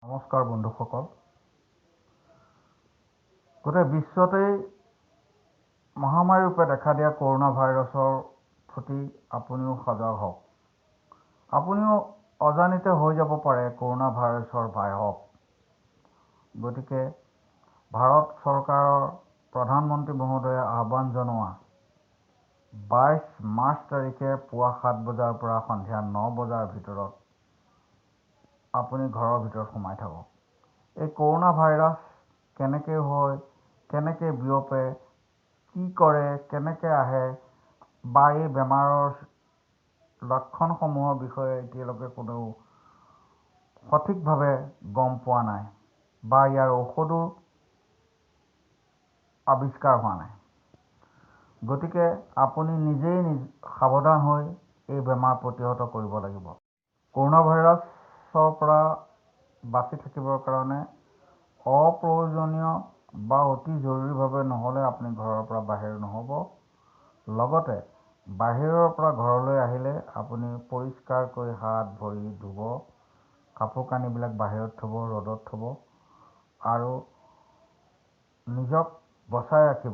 নমস্কাৰ বন্ধুসকল, গোটেই বিশ্বতেই মহামাৰী ৰূপে দেখা দিয়া কৰোনা ভাইৰাছৰ প্ৰতি আপুনিও সজাগ হওক। আপুনিও অজানিতে হৈ যাব পাৰে কৰোনা ভাইৰাছৰ বাহক। গতিকে ভাৰত চৰকাৰৰ প্ৰধানমন্ত্ৰী মহোদয়ে আহ্বান জনোৱা 22 মাৰ্চ তাৰিখে পুৱা 7 বজাৰ পৰা সন্ধিয়া 9 বজাৰ ভিতৰত আপুনি ঘৰৰ ভিতৰত সোমাই থাকক। এই কৰোনা ভাইৰাছ কেনেকৈ হয়, কেনেকৈ বিয়পে, কি কৰে, কেনেকৈ আহে বা এই বেমাৰৰ লক্ষণসমূহৰ বিষয়ে এতিয়ালৈকে কোনেও সঠিকভাৱে গম পোৱা নাই বা ইয়াৰ ঔষধো আৱিষ্কাৰ হোৱা নাই। গতিকে আপুনি নিজেই সাৱধান হৈ এই বেমাৰ প্ৰতিহত কৰিব লাগিব। কৰোনা ভাইৰাছৰ পৰা বাচি থাকিবৰ কাৰণে অপ্ৰয়োজনীয় বা অতি জৰুৰীভাৱে নহ'লে আপুনি ঘৰৰ পৰা বাহিৰ নহ'ব। লগতে বাহিৰৰ পৰা ঘৰলৈ আহিলে আপুনি পৰিষ্কাৰকৈ হাত ভৰি ধুব, কাপোৰ কানিবিলাক বাহিৰত থ'ব, ৰ'দত থ'ব আৰু নিজক বচাই ৰাখিব।